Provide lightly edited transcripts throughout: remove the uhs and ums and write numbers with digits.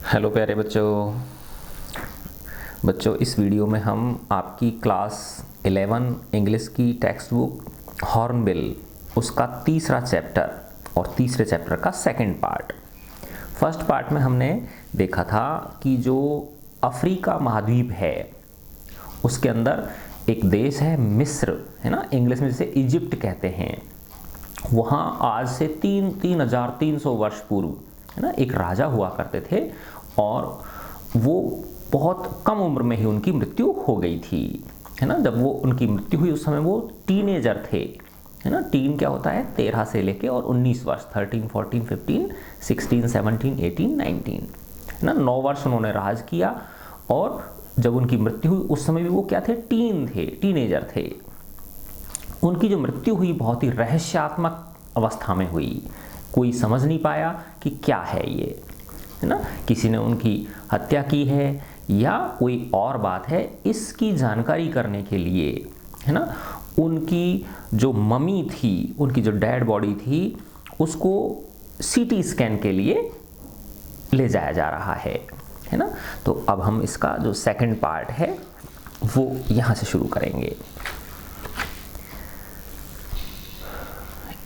Hello प्यारे बच्चों। इस वीडियो में हम आपकी क्लास 11 इंग्लिश की टेक्स्ट बुक हॉर्नबिल उसका तीसरा चैप्टर और तीसरे चैप्टर का सेकंड पार्ट। फर्स्ट पार्ट में हमने देखा था कि जो अफ्रीका महाद्वीप है उसके अंदर एक देश है मिस्र, है ना, इंग्लिश में जिसे इजिप्ट कहते हैं। वहाँ आज से 3,300 वर्ष पूर्व, है ना, एक राजा हुआ करते थे और वो बहुत कम उम्र में ही उनकी मृत्यु हो गई थी, है ना। जब वो उनकी मृत्यु हुई उस समय वो टीनेजर थे, है ना। टीन क्या होता है? 13 से लेके और 19 वर्ष, 13, 14, 15, 16, 17, 18, 19, है ना। 9 वर्ष उन्होंने राज किया और जब उनकी मृत्यु हुई उस समय भी वो क्या थे? टीनेजर थे। उनकी जो मृत्यु हुई बहुत ही रहस्यात्मक अवस्था में हुई। कोई समझ नहीं पाया कि क्या है ये, है ना। किसी ने उनकी हत्या की है या कोई और बात है, इसकी जानकारी करने के लिए, है ना, उनकी जो मम्मी थी, उनकी जो डेड बॉडी थी, उसको सीटी स्कैन के लिए ले जाया जा रहा है ना। तो अब हम इसका जो सेकंड पार्ट है वो यहाँ से शुरू करेंगे।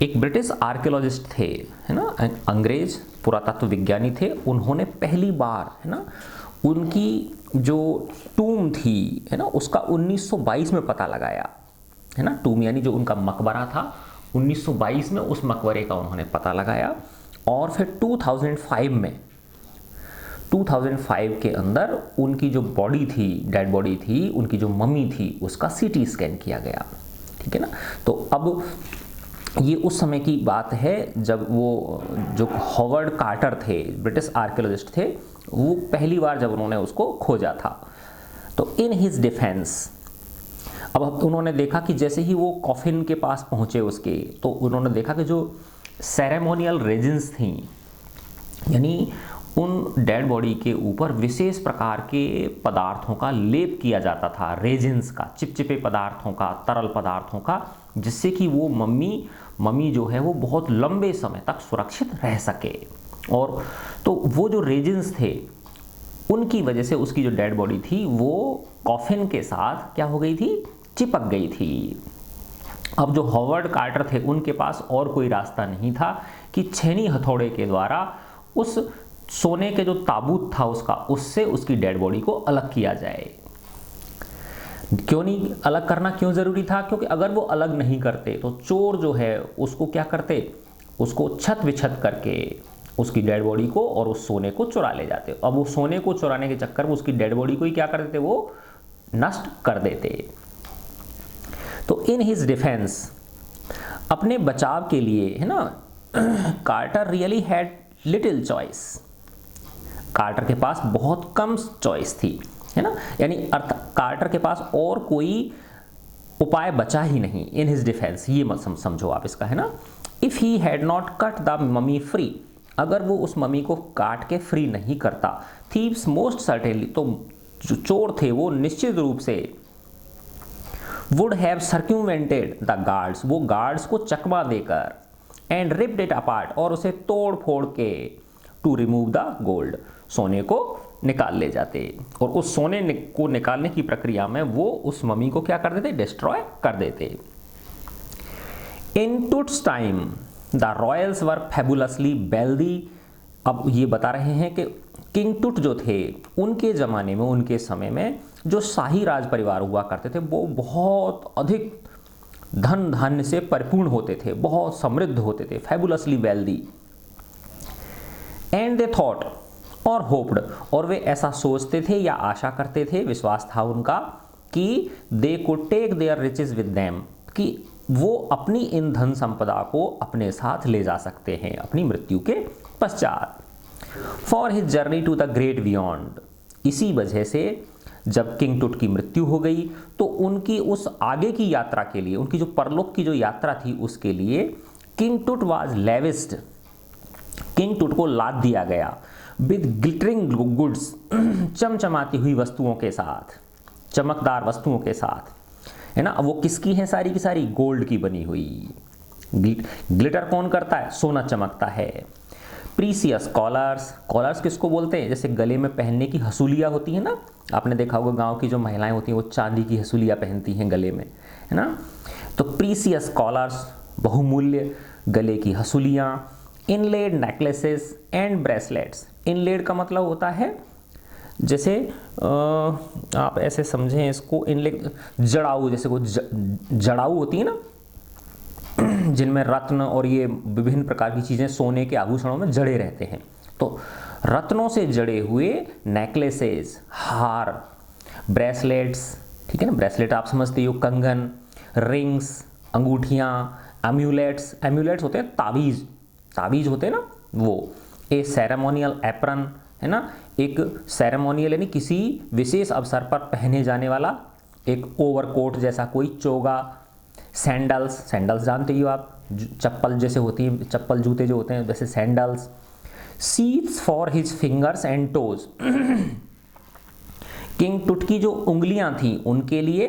एक ब्रिटिश आर्कियोलॉजिस्ट थे, है ना, अंग्रेज पुरातत्व विज्ञानी थे। उन्होंने पहली बार, है ना, उनकी जो टूम थी, है ना, उसका 1922 में पता लगाया, है ना। टूम यानी जो उनका मकबरा था, 1922 में उस मकबरे का उन्होंने पता लगाया और फिर 2005 के अंदर उनकी जो बॉडी थी, डेड बॉडी थी, उनकी जो मम्मी थी, उसका सीटी स्कैन किया गया, ठीक है ना। तो अब ये उस समय की बात है जब वो जो हॉवर्ड कार्टर थे, ब्रिटिश आर्कियोलॉजिस्ट थे, वो पहली बार जब उन्होंने उसको खोजा था। तो इन हिज डिफेंस, अब उन्होंने देखा कि जैसे ही वो कॉफिन के पास पहुंचे उसके, तो उन्होंने देखा कि जो सेरेमोनियल रेजिन्स थी, यानी उन डेड बॉडी के ऊपर विशेष प्रकार के पदार्थों का लेप किया जाता था, रेजिन्स का, चिपचिपे पदार्थों का, तरल पदार्थों का, जिससे कि वो मम्मी जो है वो बहुत लंबे समय तक सुरक्षित रह सके। और तो वो जो रेजिन्स थे उनकी वजह से उसकी जो डेड बॉडी थी वो कॉफिन के साथ क्या हो गई थी? चिपक गई थी। अब जो हॉवर्ड कार्टर थे उनके पास और कोई रास्ता नहीं था कि छेनी हथौड़े के द्वारा उस सोने के जो ताबूत था उससे उसकी डेड बॉडी को अलग किया जाए। क्यों नहीं अलग करना, क्यों जरूरी था? क्योंकि अगर वो अलग नहीं करते तो चोर जो है उसको क्या करते? उसको छत विछत करके उसकी डेड बॉडी को और उस सोने को चुरा ले जाते। अब वो सोने को चुराने के चक्कर में उसकी डेड बॉडी को ही क्या कर देते? वो नष्ट कर देते। तो इन हिज डिफेंस, अपने बचाव के लिए, है ना, Carter really had little choice. Carter के पास बहुत कम चॉइस थी, है ना, यानी कार्टर के पास और कोई उपाय बचा ही नहीं। इन हिज डिफेंस, ये मत समझो आप इसका, है ना। If he had not cut the mummy free, अगर वो उस मम्मी को काट के फ्री नहीं करता, थीव्स मोस्ट सर्टेनली, तो जो चोर थे वो निश्चित रूप से वुड हैव सर्क्यूमेंटेड द गार्ड्स, वो गार्ड्स को चकमा देकर, एंड रिप्ड इट अपार्ट, और उसे तोड़ फोड़ के, टू रिमूव द गोल्ड, सोने को निकाल ले जाते। और उस सोने को निकालने की प्रक्रिया में वो उस मम्मी को क्या कर देते? डिस्ट्रॉय कर देते। In Tut's time the royals were fabulously wealthy. अब ये बता रहे हैं कि किंग टुट जो थे उनके ज़माने में, उनके समय में जो शाही राज परिवार हुआ करते थे वो बहुत अधिक धन धान्य से परिपूर्ण होते थे, बहुत समृद्ध होते थे, fabulously wealthy. And they thought और होप्ड, और वे ऐसा सोचते थे या आशा करते थे, विश्वास था उनका कि they could take their riches with them, कि वो अपनी इन धन संपदा को अपने साथ ले जा सकते हैं अपनी मृत्यु के पश्चात। For his journey to the great beyond, इसी वजह से जब किंग टुट की मृत्यु हो गई तो उनकी उस आगे की यात्रा के लिए, उनकी जो परलोक की जो यात्रा थी उसके लिए किंग टुट वाज लेविस्ड, किंग टुट को लाद दिया गया विद ग्लिटरिंग गुड्स, चमचमाती हुई वस्तुओं के साथ, चमकदार वस्तुओं के साथ, है ना। अब वो किसकी हैं? सारी की सारी गोल्ड की बनी हुई। ग्लिटर कौन करता है? सोना चमकता है। प्रीसियस कॉलर्स, कॉलर्स किसको बोलते हैं, जैसे गले में पहनने की हसूलियाँ होती हैं ना, आपने देखा होगा गांव की जो महिलाएं होती हैं वो चांदी की हसूलियाँ पहनती हैं गले में, है ना। तो प्रीसियस कॉलर्स, बहुमूल्य गले की हसूलियाँ। Inlaid necklaces and bracelets, inlaid का मतलब होता है जैसे आप ऐसे समझें इसको, इनलेड जड़ाऊ, जैसे को जड़ाऊ होती है ना जिनमें रत्न और ये विभिन्न प्रकार की चीज़ें सोने के आभूषणों में जड़े रहते हैं, तो रत्नों से जड़े हुए नेकलेसेस, हार, ब्रेसलेट्स, ठीक है ना, ब्रेसलेट आप समझते हो, कंगन, रिंग्स, अंगूठियाँ, एम्यूलेट्स, एम्यूलेट्स होते हैं तावीज़, तावीज़ होते हैं ना वो, ए सेरेमोनियल एप्रन, है ना, एक सेरेमोनियल यानी किसी विशेष अवसर पर पहने जाने वाला एक ओवरकोट जैसा कोई चोगा। सैंडल्स, सैंडल्स जानते ही हो आप, चप्पल जैसे होती हैं, चप्पल जूते जो होते हैं वैसे sandals. Sheaths for his fingers and toes, King Tut की जो उंगलियां थी उनके लिए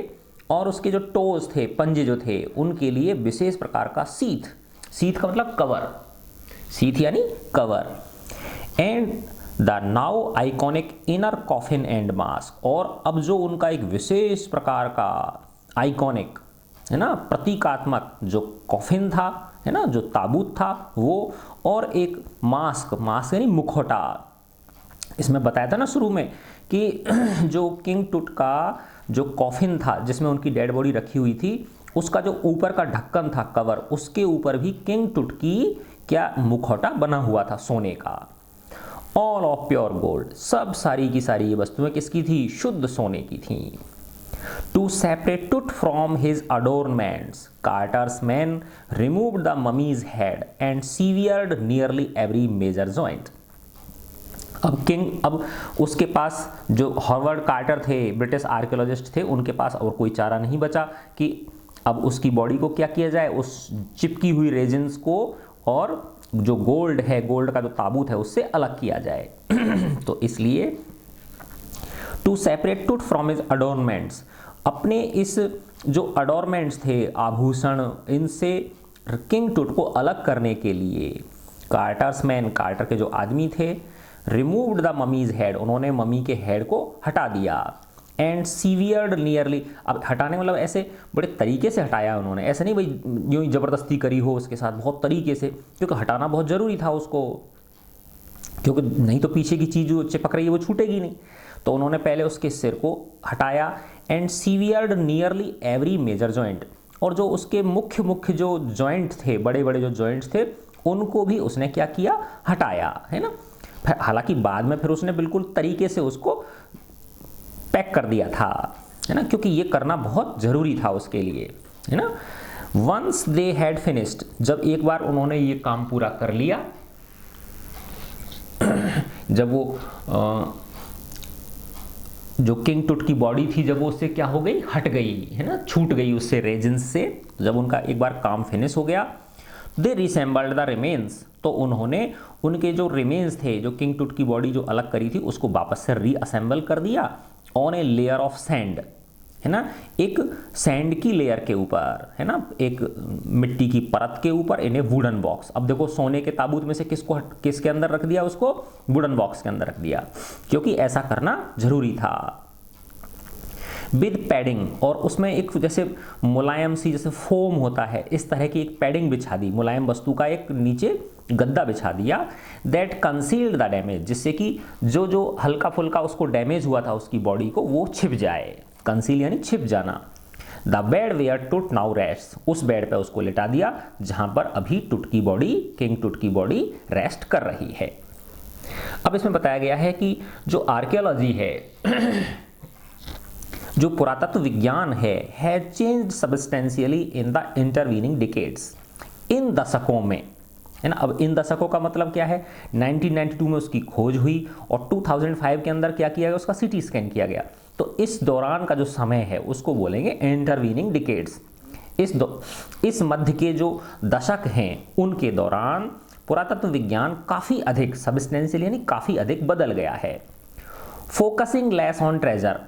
और उसके जो टोज थे, पंजे जो थे, उनके लिए विशेष प्रकार का सीथ, सीथ का मतलब कवर, सीथ यानी cover. And the now iconic inner coffin and mask, और अब जो उनका एक विशेष प्रकार का आइकॉनिक, है ना, प्रतीकात्मक जो कॉफिन था, है ना, जो ताबूत था वो, और एक मास्क, मास्क यानी मुखौटा। इसमें बताया था ना शुरू में कि जो किंग टुट का जो कॉफिन था जिसमें उनकी डेड बॉडी रखी हुई थी, उसका जो ऊपर का ढक्कन था, कवर, उसके ऊपर भी किंग टुट की क्या मुखौटा बना हुआ था सोने का। ऑल ऑफ प्योर गोल्ड, सब सारी की सारी ये वस्तुएं किसकी थी, शुद्ध सोने की थी। To separate Tut from his adornments, Carter's men removed the mummy's head and severed nearly every major joint. अब उसके पास जो हॉवर्ड कार्टर थे, ब्रिटिश आर्कियोलॉजिस्ट थे, उनके पास और कोई चारा नहीं बचा कि अब उसकी बॉडी को क्या किया जाए, उस चिपकी हुई रेजिन्स को और जो गोल्ड है, गोल्ड का जो ताबूत है उससे अलग किया जाए। तो इसलिए टू सेपरेट टुट फ्रॉम हिज अडोरमेंट्स, अपने इस जो अडोरमेंट्स थे, आभूषण, इनसे किंग टुट को अलग करने के लिए कार्टर्स मैन, कार्टर के जो आदमी थे, रिमूव्ड द ममीज हेड, उन्होंने मम्मी के हेड को हटा दिया। एंड सीवियर्ड नियरली, अब हटाने मतलब ऐसे बड़े तरीके से हटाया उन्होंने, ऐसे नहीं भाई यूँ ही ज़बरदस्ती करी हो उसके साथ, बहुत तरीके से, क्योंकि हटाना बहुत ज़रूरी था उसको, क्योंकि नहीं तो पीछे की चीज़ जो चिपक रही है वो छूटेगी नहीं। तो उन्होंने पहले उसके सिर को हटाया। And severed nearly every major joint, और जो उसके मुख्य जो जॉइंट थे, बड़े बड़े जो जॉइंट्स थे, उनको भी उसने क्या किया, हटाया, है ना। हालांकि बाद में फिर उसने बिल्कुल तरीके से उसको पैक कर दिया था, है ना, क्योंकि ये करना बहुत ज़रूरी था उसके लिए, है ना। वंस दे हैड फिनिश्ड, जब एक बार उन्होंने ये काम पूरा कर लिया, जब वो जो किंग टुट की बॉडी थी जब वो उससे क्या हो गई, हट गई, है ना, छूट गई उससे, रेजिन्स से, जब उनका एक बार काम फिनिश हो गया, दे रिसेंबल्ड द रिमेन्स, तो उन्होंने उनके जो रिमेन्स थे, जो किंग टुट की बॉडी जो अलग करी थी, उसको वापस से रीअसेंबल कर दिया on a layer of sand, है ना, एक सैंड की लेयर के ऊपर, है ना, एक मिट्टी की परत के ऊपर, इन ए वुडन बॉक्स। अब देखो सोने के ताबूत में से किसके अंदर रख दिया उसको, वुडन बॉक्स के अंदर रख दिया, क्योंकि ऐसा करना जरूरी था। विद पैडिंग, और उसमें एक जैसे मुलायम सी, जैसे फोम होता है, इस तरह की एक पैडिंग बिछा दी, मुलायम वस्तु का एक नीचे गद्दा बिछा दिया, दैट कंसील्ड द डैमेज, जिससे कि जो हल्का फुल्का उसको डैमेज हुआ था उसकी बॉडी को, वो छिप जाए, कंसील यानी छिप जाना। द बेड वेयर टुट नाउ रेस्ट, उस बेड पे उसको लिटा दिया जहां पर अभी टुट की बॉडी, किंग टुट की बॉडी रेस्ट कर रही है। अब इसमें बताया गया है कि जो आर्कियोलॉजी है, जो पुरातत्व विज्ञान है changed substantially in the intervening decades, इन दशकों में, है ना। अब इन दशकों का मतलब क्या है, 1992 में उसकी खोज हुई और 2005 के अंदर क्या किया गया, उसका सीटी स्कैन किया गया। तो इस दौरान का जो समय है उसको बोलेंगे इंटरवीनिंग डिकेड्स। इस मध्य के जो दशक हैं उनके दौरान पुरातत्व विज्ञान काफ़ी अधिक सब्सटेंशियल यानी काफ़ी अधिक बदल गया है। फोकसिंग लेस ऑन ट्रेजर,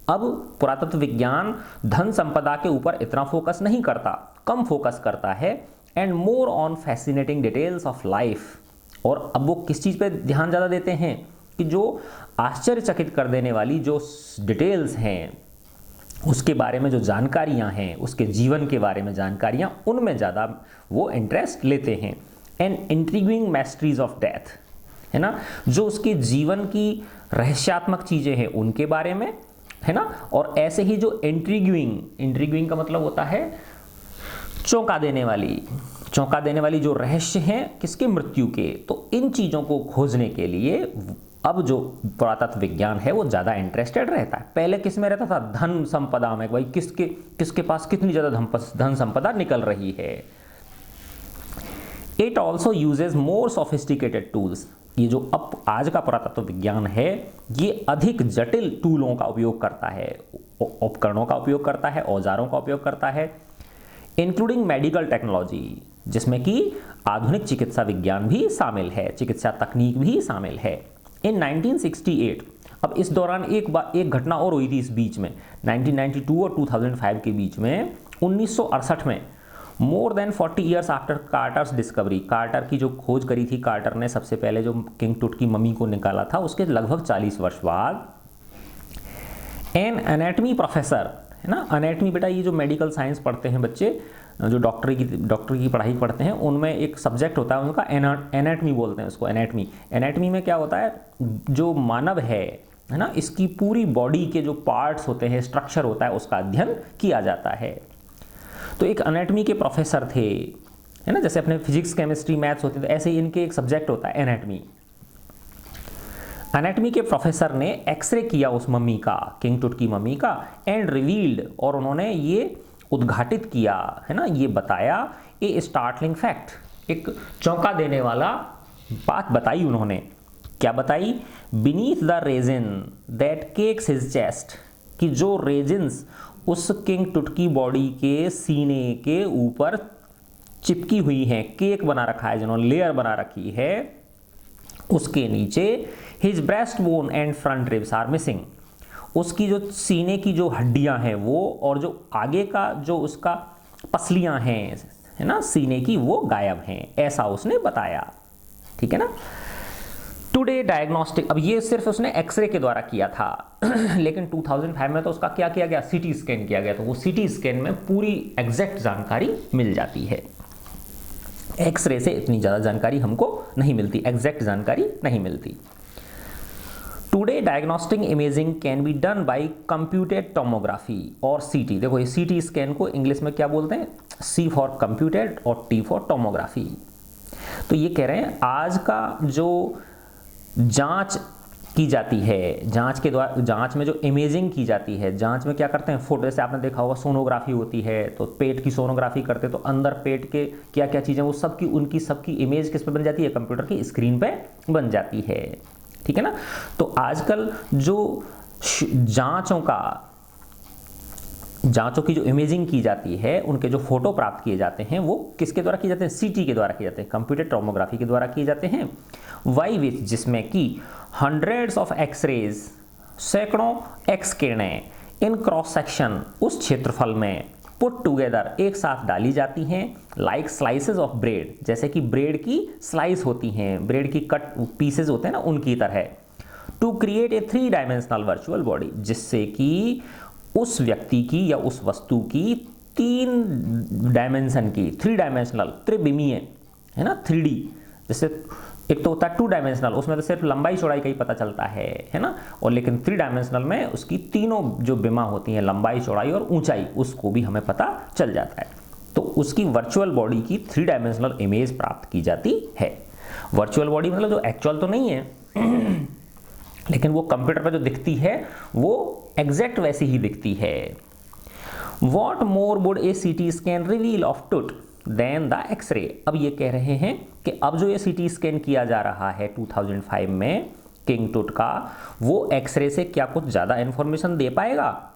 अब पुरातत्व विज्ञान धन संपदा के ऊपर इतना फोकस नहीं करता, कम फोकस करता है, and more on fascinating details of life, और अब वो किस चीज़ पे ध्यान ज़्यादा देते हैं कि जो आश्चर्यचकित कर देने वाली जो डिटेल्स हैं, उसके बारे में जो जानकारियां हैं, उसके जीवन के बारे में जानकारियां, उनमें ज़्यादा वो इंटरेस्ट लेते हैं। And intriguing mysteries of death, है ना, जो उसके जीवन की रहस्यात्मक चीज़ें हैं उनके बारे में, है ना। और ऐसे ही जो इंट्रिगिंग का मतलब होता है चौंका देने वाली जो रहस्य हैं किसके, मृत्यु के। तो इन चीज़ों को खोजने के लिए अब जो पुरातत्व विज्ञान है वो ज़्यादा इंटरेस्टेड रहता है। पहले किस में रहता था, धन संपदा में, भाई किसके पास कितनी ज़्यादा धन संपदा निकल रही है। It also uses more sophisticated tools, ये जो अब आज का पुरातत्व विज्ञान है ये अधिक जटिल टूलों का उपयोग करता है, उपकरणों का उपयोग करता है, औजारों का उपयोग करता है, इंक्लूडिंग मेडिकल टेक्नोलॉजी, जिसमें कि आधुनिक चिकित्सा विज्ञान भी शामिल है, चिकित्सा तकनीक भी शामिल है। इन 1968, अब इस दौरान एक घटना और हुई थी इस बीच में, 1992 और 2005 के बीच में, 1968 में, more than 40 years after कार्टर्स discovery, quarter की जो खोज करी थी, कार्टर ने सबसे पहले जो किंग टूट की मम्मी को निकाला था, उसके लगभग 40 वर्ष बाद एन एनाटमी प्रोफेसर, है ना, एनाटमी बेटा ये जो मेडिकल साइंस पढ़ते हैं बच्चे, जो डॉक्टरी की पढ़ाई पढ़ते हैं, उनमें एक सब्जेक्ट होता है उनका एनाटमी बोलते हैं उसको, एनाटमी में क्या होता है, जो मानव है ना, इसकी पूरी बॉडी के जो पार्ट्स होते हैं, स्ट्रक्चर होता है, उसका अध्ययन किया जाता है। तो एक एनाटमी के प्रोफेसर थे, है ना, जैसे अपने फिजिक्स केमिस्ट्री मैथ्स होते हैं, तो ऐसे ही इनके एक सब्जेक्ट होता है एनाटमी के प्रोफेसर ने एक्सरे किया उस मम्मी का, किंग टूट की मम्मी का, एंड रिवील्ड, और उन्होंने ये उद्घाटित किया, है ना, ये बताया, ए स्टार्टलिंग फैक्ट, एक चौंका देने वाला बात बताई उन्होंने। क्या बताई, beneath the resin that cakes his chest, कि जो रेजिन्स उस किंग टूट की बॉडी के सीने के ऊपर चिपकी हुई हैं, केक बना रखा है जिन्होंने, लेयर बना रखी है, उसके नीचे his breast bone and front ribs are missing, उसकी जो सीने की जो हड्डियां हैं वो, और जो आगे का जो उसका पसलियां हैं, है ना, सीने की, वो गायब हैं, ऐसा उसने बताया। ठीक है ना। टुडे डायग्नोस्टिक, अब ये सिर्फ उसने एक्सरे के द्वारा किया था लेकिन 2005 में तो उसका क्या किया गया, सीटी स्कैन किया गया, तो वो सीटी स्कैन में पूरी एग्जैक्ट जानकारी मिल जाती है। एक्सरे से इतनी ज़्यादा जानकारी हमको नहीं मिलती, एग्जैक्ट जानकारी नहीं मिलती। Today diagnostic imaging can be done by computed tomography और सीटी। देखो ये सीटी स्कैन को इंग्लिश में क्या बोलते हैं, सी फॉर कंप्यूटेड और टी फॉर टोमोग्राफी। तो ये कह रहे हैं आज का जो जांच की जाती है, जांच के द्वारा, जांच में जो इमेजिंग की जाती है, जांच में क्या करते हैं, फोटो, जैसे आपने देखा होगा सोनोग्राफी होती है, तो पेट की सोनोग्राफी करते हैं, तो अंदर पेट के क्या क्या चीज़ें, वो सबकी उनकी सबकी इमेज किस पे बन जाती है, कंप्यूटर की स्क्रीन पे बन जाती है। ठीक है ना। तो आजकल जो जांचों की जो इमेजिंग की जाती है, उनके जो फोटो प्राप्त किए जाते हैं, वो किसके द्वारा किए जाते हैं, सीटी के द्वारा किए जाते हैं, कंप्यूटर टोमोग्राफी के द्वारा किए जाते हैं। वाई विच, जिसमें कि हंड्रेड्स ऑफ एक्सरेज, सैकड़ों एक्स किरणें, इन क्रॉस सेक्शन, उस क्षेत्रफल में, पुट टुगेदर, एक साथ डाली जाती हैं, लाइक स्लाइसेस ऑफ ब्रेड, जैसे कि ब्रेड की स्लाइस होती हैं, ब्रेड की कट पीसेज होते हैं ना, उनकी तरह, to create a 3 dimensional virtual body, जिससे कि उस व्यक्ति की या उस वस्तु की 3 डायमेंशन की, 3 डायमेंशनल, त्रिविमीय, है ना, 3D, जैसे एक तो होता है 2 डायमेंशनल, उसमें तो सिर्फ लंबाई चौड़ाई का ही पता चलता है ना, और लेकिन 3 डायमेंशनल में उसकी तीनों जो बिमा होती हैं, लंबाई चौड़ाई और ऊंचाई, उसको भी हमें पता चल जाता है। तो उसकी वर्चुअल बॉडी की 3 डायमेंशनल इमेज प्राप्त की जाती है। वर्चुअल बॉडी मतलब जो एक्चुअल तो नहीं है लेकिन वो कंप्यूटर पर जो दिखती है वो एग्जैक्ट वैसी ही दिखती है। What more would a CT scan reveal of टूट देन द एक्सरे। अब ये कह रहे हैं कि अब जो ये सीटी स्कैन किया जा रहा है 2005 में किंग टूट का, वो एक्सरे से क्या कुछ ज़्यादा इंफॉर्मेशन दे पाएगा।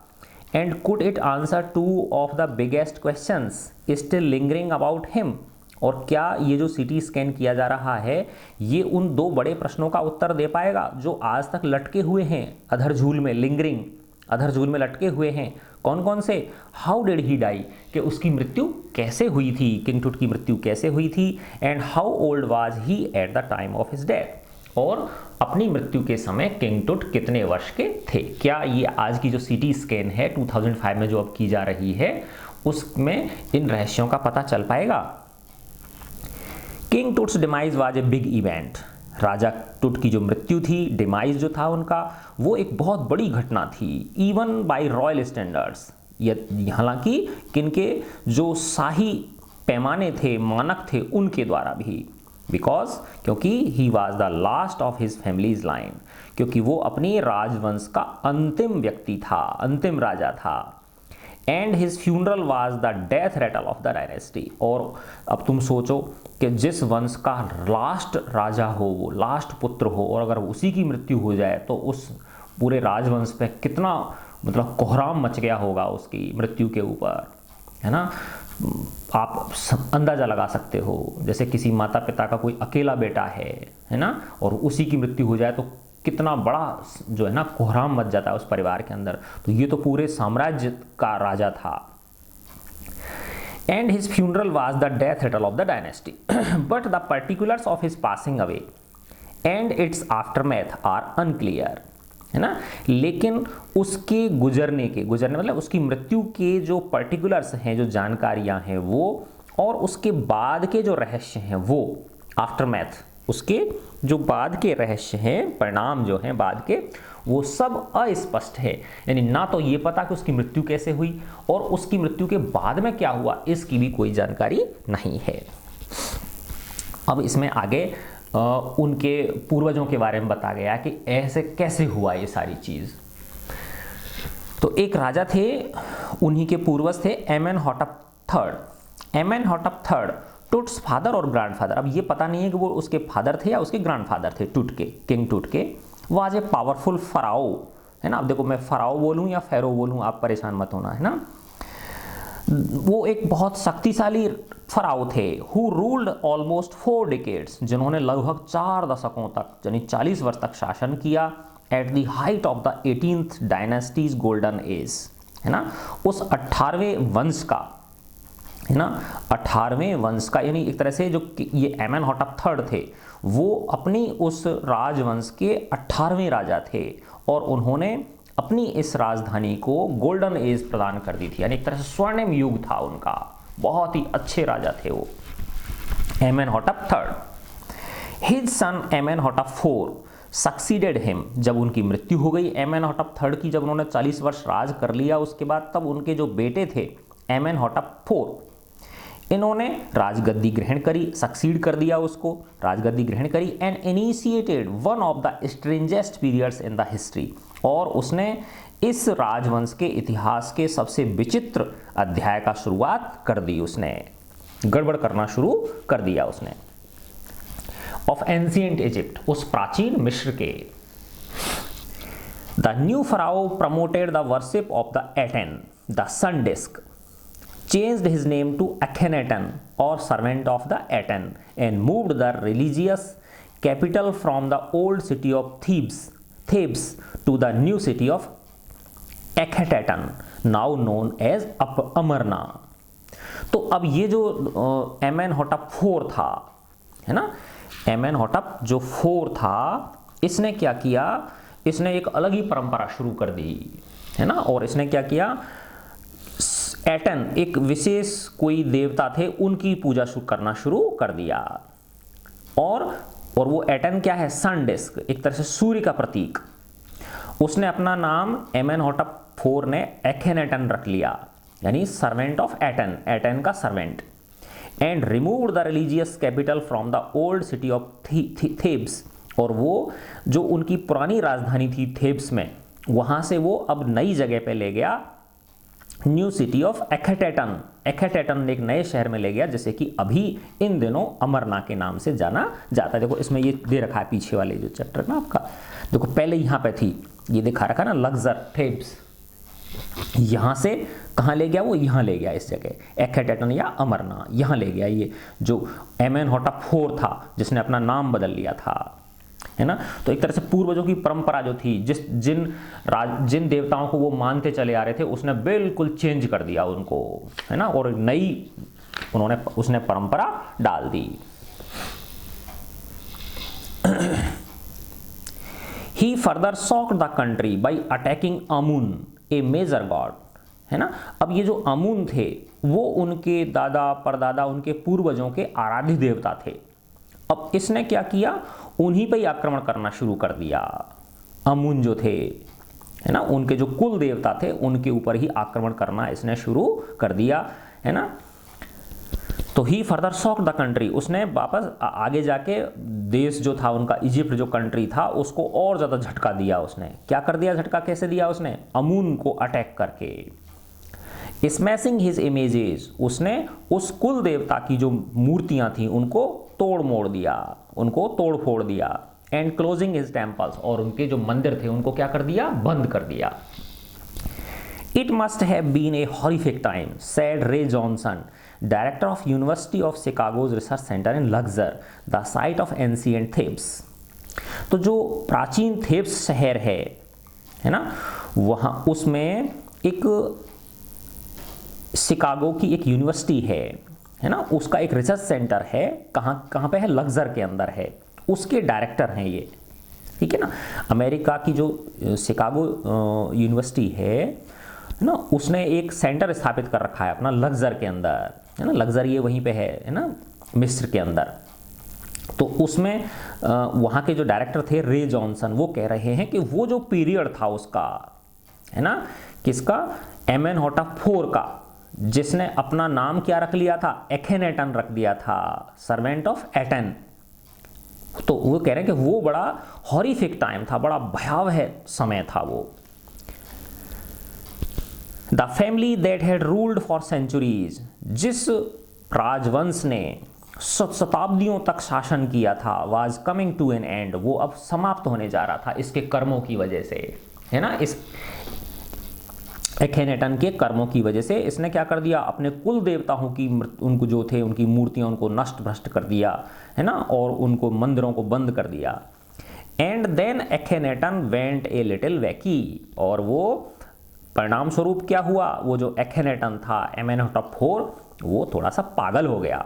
And could it answer 2 of the biggest questions still lingering about him. और क्या ये जो सीटी स्कैन किया जा रहा है ये उन 2 बड़े प्रश्नों का उत्तर दे पाएगा जो आज तक लटके हुए हैं अधर झूल में, लिंगरिंग, अधर झूल में लटके हुए हैं। कौन कौन से? हाउ डिड ही डाई, कि उसकी मृत्यु कैसे हुई थी, किंग टूट की मृत्यु कैसे हुई थी। And how old was he at the time of his death, और अपनी मृत्यु के समय किंग टूट कितने वर्ष के थे। क्या ये आज की जो सीटी स्कैन है 2005 में जो अब की जा रही है उसमें इन रहस्यों का पता चल पाएगा। King Tut's demise was a big event, राजा टूट की जो मृत्यु थी, डिमाइज जो था उनका, वो एक बहुत बड़ी घटना थी। इवन बाय रॉयल स्टैंडर्ड्स, हालांकि किनके जो शाही पैमाने थे, मानक थे, उनके द्वारा भी। बिकॉज क्योंकि he was the last of his families line, क्योंकि वो अपनी राजवंश का अंतिम व्यक्ति था, अंतिम राजा था। And his funeral was the death rattle of the dynasty, और अब तुम सोचो कि जिस वंश का लास्ट राजा हो, वो लास्ट पुत्र हो, और अगर उसी की मृत्यु हो जाए तो उस पूरे राजवंश पे कितना मतलब कोहराम मच गया होगा उसकी मृत्यु के ऊपर, है ना। आप अंदाज़ा लगा सकते हो, जैसे किसी माता पिता का कोई अकेला बेटा है ना, और उसी की मृत्यु हो जाए तो कितना बड़ा जो है ना कोहराम मच जाता है उस परिवार के अंदर। तो ये तो पूरे साम्राज्य का राजा था। And his funeral was the death rattle of the dynasty but the particulars of his passing away and its aftermath are unclear, है ना। लेकिन उसके गुजरने मतलब उसकी मृत्यु के जो पर्टिकुलर्स हैं, जो जानकारियां हैं वो, और उसके बाद के जो रहस्य हैं वो, आफ्टरमैथ, उसके जो बाद के रहस्य हैं, परिणाम जो हैं बाद के, वो सब अस्पष्ट है। यानी ना तो ये पता कि उसकी मृत्यु कैसे हुई, और उसकी मृत्यु के बाद में क्या हुआ इसकी भी कोई जानकारी नहीं है। अब इसमें आगे उनके पूर्वजों के बारे में बताया गया कि ऐसे कैसे हुआ ये सारी चीज़। तो एक राजा थे, उन्हीं के पूर्वज थे एमेनहॉटप थर्ड। एमेनहॉटप थर्ड टूट्स फादर और ग्रैंडफादर। अब ये पता नहीं है कि वो उसके फादर थे या उसके ग्रैंडफादर थे, टूट के, किंग टूट के। वाज ए पावरफुल फराओ, है ना। अब देखो मैं फराओ बोलूँ या फेरो बोलूँ, आप परेशान मत होना, है ना। वो एक बहुत शक्तिशाली फराओ थे। हु रूल्ड ऑलमोस्ट 4 डिकेड्स, जिन्होंने लगभग 4 दशकों तक यानी 40 वर्ष तक शासन किया। At the height of the 18th dynasties golden age, है ना। उस 18वें वंश का, है ना, 18वें वंश का, यानी एक तरह से जो ये एमेनहॉटप थर्ड थे वो अपनी उस राजवंश के 18वें राजा थे, और उन्होंने अपनी इस राजधानी को गोल्डन एज प्रदान कर दी थी, यानी एक तरह से स्वर्णिम युग था उनका। बहुत ही अच्छे राजा थे वो, Amenhotep third. His son Amenhotep four succeeded him, जब उनकी मृत्यु हो गई एमेनहॉटप थर्ड की, जब उन्होंने 40 वर्ष राज कर लिया उसके बाद, तब उनके जो बेटे थे एमेनहॉटप फोर, इन्होंने राजगद्दी ग्रहण करी, सक्सीड कर दिया उसको, राजगद्दी ग्रहण करी। And initiated one of the strangest periods in the history, और उसने इस राजवंश के इतिहास के सबसे विचित्र अध्याय का शुरुआत कर दी, उसने गड़बड़ करना शुरू कर दिया उसने। ऑफ एंशिएंट इजिप्ट, उस प्राचीन मिस्र के। The new pharaoh promoted the worship of the Aten, the sun disc, changed his name to Akhenaten or servant of the Aten, and moved the religious capital from the old city of Thebes to the new city of Akhetaten, now known as Amarna। तो अब ये जो एमेनहॉटप 4 था, है ना, एमेनहॉटप जो 4 था, इसने क्या किया, इसने एक अलग ही परंपरा शुरू कर दी, है ना। और इसने क्या किया, एटन, एक विशेष कोई देवता थे, उनकी पूजा करना शुरू कर दिया। और वो एटन क्या है, सन डिस्क, एक तरह से सूर्य का प्रतीक। उसने अपना नाम एमेनहॉटप 4 ने एखेनेटन रख लिया, यानी सर्वेंट ऑफ एटन, एटन का servant. And removed the religious capital from the old city of थेब्स, और वो जो उनकी पुरानी राजधानी थी थेब्स में, वहां से वो अब नई जगह पे ले गया, न्यू सिटी ऑफ एखेटेटन। एखेटेटन एक नए शहर में ले गया, जैसे कि अभी इन दिनों अमरना के नाम से जाना जाता है। देखो इसमें ये दे रखा है पीछे वाले जो चैप्टर ना आपका, देखो पहले यहाँ पे थी, ये दिखा रखा ना लग्जर थेब्स, यहाँ से कहाँ ले गया, वो यहाँ ले गया इस जगह, एखेटेटन या अमरना, यहाँ ले गया ये जो एमेनहॉटप 4 था जिसने अपना नाम बदल लिया था, है ना। तो एक तरह से पूर्वजों की परंपरा जो थी, जिन देवताओं को वो मानते चले आ रहे थे, उसने बिल्कुल चेंज कर दिया उनको, है ना, और नई उसने परंपरा डाल दी। He further shocked the country by attacking Amun, a major god, है ना। अब ये जो अमुन थे वो उनके दादा परदादा, उनके पूर्वजों के आराध्य देवता थे। अब इसने क्या किया, उन्हीं पर ही आक्रमण करना शुरू कर दिया। अमुन जो थे, है ना, उनके जो कुल देवता थे उनके ऊपर ही आक्रमण करना इसने शुरू कर दिया, है ना। तो ही फर्दर शॉक द कंट्री, उसने वापस आगे जाके देश जो था उनका, इजिप्ट जो कंट्री था, उसको और ज़्यादा झटका दिया। उसने क्या कर दिया, झटका कैसे दिया उसने, अमून को अटैक करके। स्मैशिंग हिज इमेजेस, उसने उस कुल देवता की जो मूर्तियां थी उनको तोड़ मोड़ दिया, उनको तोड़ फोड़ दिया। एंड क्लोजिंग हिज टेम्पल्स, और उनके जो मंदिर थे उनको क्या कर दिया, बंद कर दिया। It must have been a horrific time, said Ray Johnson, director of University of Chicago's research centre in Luxor, the site of ancient Thebes. तो जो प्राचीन थेब्स शहर है ना, वहाँ उसमें एक शिकागो की एक यूनिवर्सिटी है ना, उसका एक रिसर्च सेंटर है। कहाँ पे है, लग्जर के अंदर है। उसके डायरेक्टर हैं ये, ठीक है ना। अमेरिका की जो शिकागो यूनिवर्सिटी है ना, उसने एक सेंटर स्थापित कर रखा है अपना लग्जर के अंदर, है ना। लग्जर ये वहीं पे है ना, मिस्र के अंदर। तो उसमें वहाँ के जो डायरेक्टर थे रे जॉनसन, वो कह रहे हैं कि वो जो पीरियड था उसका, है ना, किसका, एमेनहोटेप IV का, जिसने अपना नाम क्या रख लिया था, एखेनेटन रख दिया था, सर्वेंट ऑफ एटेन। तो वो कह रहे हैं कि वो बड़ा हॉरिफिक टाइम था, बड़ा भयावह समय था वो। The family that had ruled for centuries, जिस राजवंश ने शताब्दियों तक शासन किया था, was coming to an end, वो अब समाप्त होने जा रहा था इसके कर्मों की वजह से, है ना। इस एखेनेटन के कर्मों की वजह से इसने क्या कर दिया, अपने कुल देवताओं की उनको जो थे उनकी मूर्तियां उनको नष्ट भ्रष्ट कर दिया, है ना, और उनको मंदिरों को बंद कर दिया। And then Akhenaten went a little wacky, और वो परिणाम स्वरूप क्या हुआ, वो जो एखेनेटन था, एमेनहोटेप IV, वो थोड़ा सा पागल हो गया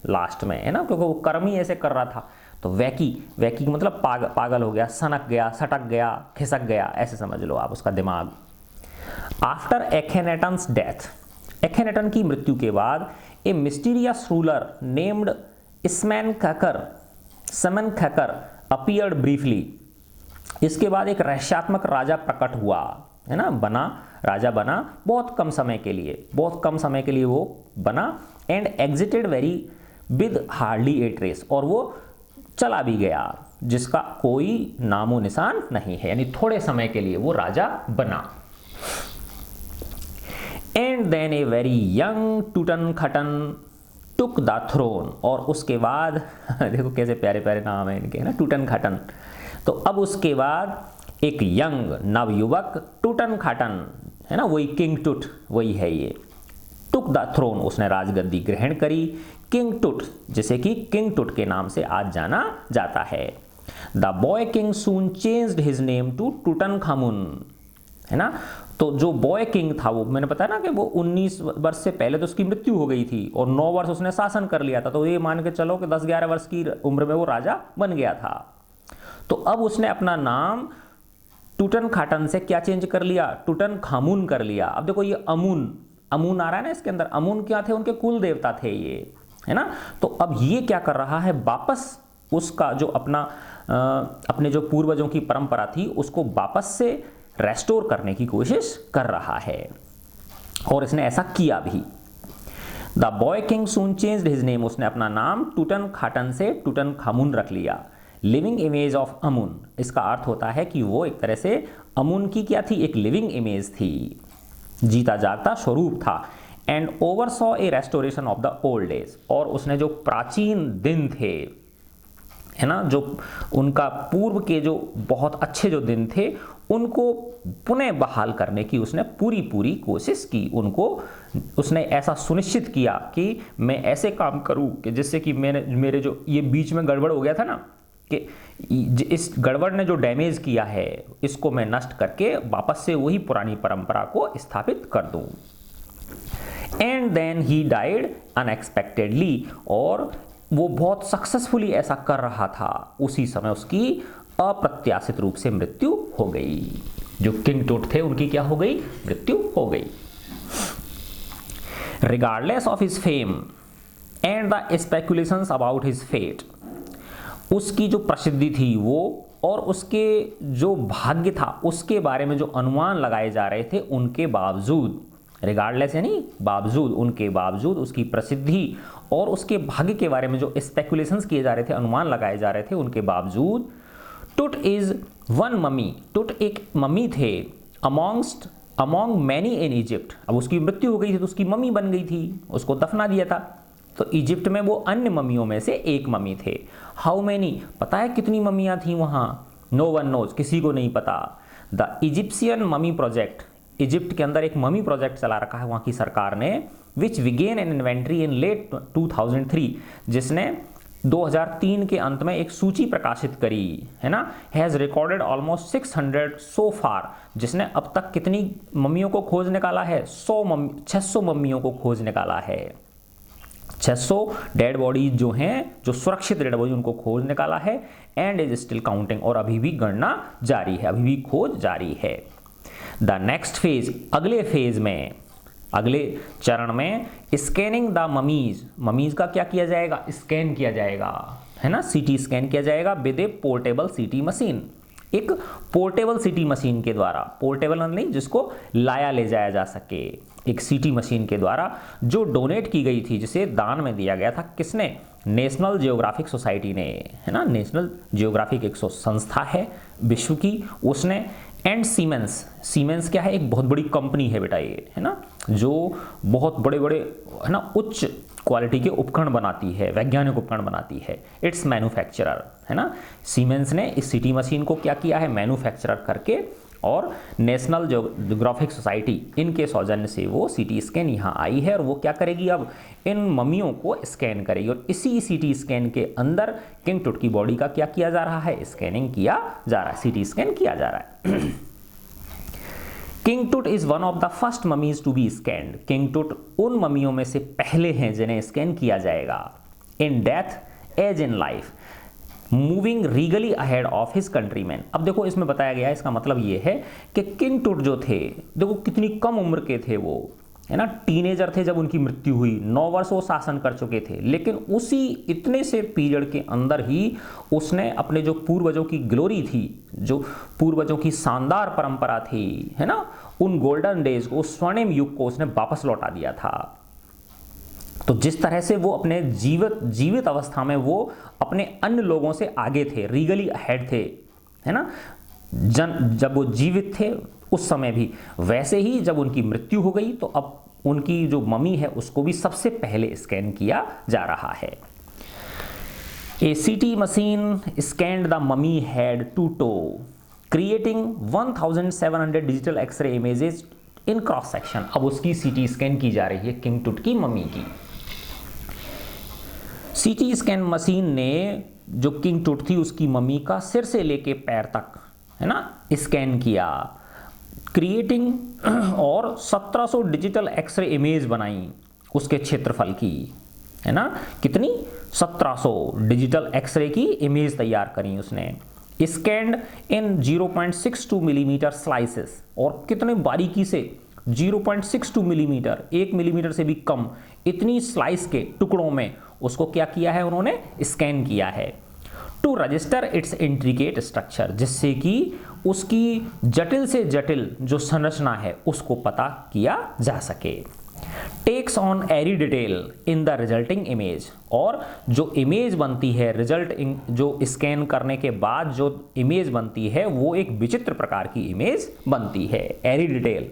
लास्ट में, है ना, क्योंकि वो कर्म ही ऐसे कर रहा था। तो वैकी मतलब पागल हो गया, सनक गया, सटक गया, खिसक गया, ऐसे समझ लो आप उसका दिमाग। आफ्टर एखेनेटन्स डेथ, एखेनेटन की मृत्यु के बाद, ए मिस्टीरियस रूलर नेम्ड समन खकर अपीयर्ड ब्रीफली, इसके बाद एक रहस्यात्मक राजा प्रकट हुआ, है ना, राजा बना बहुत कम समय के लिए वो बना। And exerted very with hardly A trace, और वो चला भी गया जिसका कोई नामो निशान नहीं है, यानी थोड़े समय के लिए वो राजा बना। And then a very young Tutankhaten took the throne, और उसके बाद देखो कैसे प्यारे प्यारे नाम है इनके, है ना, टूटनखटन। तो अब उसके बाद एक यंग नवयुवक टूटनखटन, है ना, वही किंग टूट, वही है ये, टुक द थ्रोन, उसने राजगद्दी ग्रहण करी। किंग टूट, जिसे कि किंग टूट के नाम से आज जाना जाता है। The boy king soon changed his name to Tutankhamun, है ना। तो जो बॉय किंग था, वो मैंने बताया ना कि वो 19 वर्ष से पहले तो उसकी मृत्यु हो गई थी, और 9 वर्ष उसने शासन कर लिया था, तो ये मान के चलो कि 10-11 वर्ष की उम्र में वो राजा बन गया था। तो अब उसने अपना नाम टूटनखाटन से क्या चेंज कर लिया, टूटनखामुन कर लिया। अब देखो ये अमून आ रहा है ना इसके अंदर, अमून क्या थे, उनके कुल देवता थे ये, है ना। तो अब ये क्या कर रहा है, वापस उसका जो अपने जो पूर्वजों की परंपरा थी उसको वापस से रेस्टोर करने की कोशिश कर रहा है, और इसने ऐसा किया भी। The boy king soon changed his name, उसने अपना नाम टूटनखाटन से टूटनखामुन रख लिया। लिविंग इमेज ऑफ अमून, इसका अर्थ होता है कि वो एक तरह से अमून की क्या थी, एक लिविंग इमेज थी, जीता जागता स्वरूप था। And oversaw a restoration of the old days, और उसने जो प्राचीन दिन थे, है ना, जो उनका पूर्व के जो बहुत अच्छे जो दिन थे, उनको पुनः बहाल करने की उसने पूरी कोशिश की। उसने ऐसा सुनिश्चित किया कि मैं ऐसे काम करूं कि जिससे कि मेरे जो ये बीच में गड़बड़ हो गया था ना, इस गड़बड़ ने जो डैमेज किया है इसको मैं नष्ट करके वापस से वही पुरानी परंपरा को स्थापित कर दूं। And then he died unexpectedly, और वो बहुत सक्सेसफुली ऐसा कर रहा था, उसी समय उसकी अप्रत्याशित रूप से मृत्यु हो गई। जो किंग टूट थे उनकी क्या हो गई? मृत्यु हो गई। Regardless of his fame and the speculations about his fate, उसकी जो प्रसिद्धि थी वो और उसके जो भाग्य था उसके बारे में जो अनुमान लगाए जा रहे थे, उनके बावजूद, रिगार्डलेस यानी बावजूद, उनके बावजूद उसकी प्रसिद्धि और उसके भाग्य के बारे में जो स्पेकुलेशंस किए जा रहे थे, अनुमान लगाए जा रहे थे, उनके बावजूद टुट इज वन ममी, टुट एक ममी थे अमॉन्ग मैनी इन इजिप्ट। अब उसकी मृत्यु हो गई थी तो उसकी मम्मी बन गई थी, उसको दफना दिया था, तो इजिप्ट में वो अन्य मम्मियों में से एक मम्मी थे। हाउ मैनी, पता है कितनी मम्मियाँ थी वहाँ? नो वन नोज, किसी को नहीं पता। The Egyptian mummy project, Egypt के अंदर एक ममी प्रोजेक्ट चला रखा है वहाँ की सरकार ने, which began an inventory in late 2003, जिसने 2003 के अंत में एक सूची प्रकाशित करी है ना, हैज़ रिकॉर्डेड ऑलमोस्ट 600 सो फार, जिसने अब तक कितनी मम्मियों को खोज निकाला है? 600 मम्मियों को खोज निकाला है। 600 डेड बॉडी जो हैं, जो सुरक्षित डेड बॉडी, उनको खोज निकाला है। एंड इज स्टिल काउंटिंग, और अभी भी गणना जारी है, अभी भी खोज जारी है। द नेक्स्ट फेज, अगले फेज में, अगले चरण में स्कैनिंग द ममीज, ममीज का क्या किया जाएगा? स्कैन किया जाएगा, है ना, सीटी स्कैन किया जाएगा with A portable CT machine, एक पोर्टेबल सीटी मशीन के द्वारा, पोर्टेबल नहीं जिसको लाया ले जाया जा सके, एक सीटी मशीन के द्वारा, जो डोनेट की गई थी, जिसे दान में दिया गया था। किसने? नेशनल जियोग्राफिक सोसाइटी ने, है ना, नेशनल जियोग्राफिक एक संस्था है विश्व की, उसने। एंड सीमेंस क्या है? एक बहुत बड़ी कंपनी है बेटा ये, है ना, जो बहुत बड़े बड़े, है ना, उच्च क्वालिटी के उपकरण बनाती है, वैज्ञानिक उपकरण बनाती है। इट्स मैन्युफैक्चरर, है ना, सीमेंस ने इस सीटी मशीन को क्या किया है? मैन्युफैक्चरर करके, और नेशनल जियोग्राफिक सोसाइटी, इनके सौजन्य से वो सीटी स्कैन यहाँ आई है, और वो क्या करेगी? अब इन मम्मियों को स्कैन करेगी, और इसी सीटी स्कैन के अंदर किंग टुट की बॉडी का क्या किया जा रहा है? स्कैनिंग किया जा रहा है, सीटी स्कैन किया जा रहा है। King Tut is one of the first mummies to be scanned, King Tut उन मम्मियों में से पहले हैं जिन्हें स्कैन किया जाएगा। In death as in life, moving regally ahead of his countrymen. अब देखो इसमें बताया गया है, इसका मतलब ये है कि किंग टुट जो थे, देखो कितनी कम उम्र के थे वो, है ना, टीनेजर थे जब उनकी मृत्यु हुई, 9 वर्ष वो शासन कर चुके थे, लेकिन उसी इतने से पीरियड के अंदर ही उसने अपने जो पूर्वजों की ग्लोरी थी, जो पूर्वजों की शानदार परंपरा थी, है ना, उन गोल्डन डेज को, उस स्वर्णिम युग को उसने वापस लौटा दिया था। तो जिस तरह से वो अपने जीवित अवस्था में वो अपने अन्य लोगों से आगे थे, रीगली अहेड थे, है ना, जब वो जीवित थे उस समय भी, वैसे ही जब उनकी मृत्यु हो गई तो अब उनकी जो मम्मी है उसको भी सबसे पहले स्कैन किया जा रहा है। A CT machine scanned the mummy head to toe, creating 1700 digital x ray images in cross section. अब उसकी सीटी स्कैन की जा रही है किंग टुट की मम्मी की। सीटी स्कैन मशीन ने जो किंग टुट थी उसकी मम्मी का सिर से लेके पैर तक, है ना, स्कैन किया, क्रिएटिंग, और 1700 डिजिटल एक्सरे इमेज बनाई उसके क्षेत्रफल की, है ना, कितनी? 1700 डिजिटल एक्सरे की इमेज तैयार करी उसने। स्कैन्ड इन 0.62 मिलीमीटर स्लाइसेस, और कितने बारीकी से 0.62 मिलीमीटर, 1 मिलीमीटर से भी कम, इतनी स्लाइस के टुकड़ों में उसको क्या किया है? उन्होंने स्कैन किया है। To register its intricate structure, जिससे कि उसकी जटिल से जटिल जो संरचना है उसको पता किया जा सके। Takes on eerie detail in the resulting image, और जो इमेज बनती है, रिजल्ट जो स्कैन करने के बाद जो इमेज बनती है वो एक विचित्र प्रकार की इमेज बनती है। एरी डिटेल,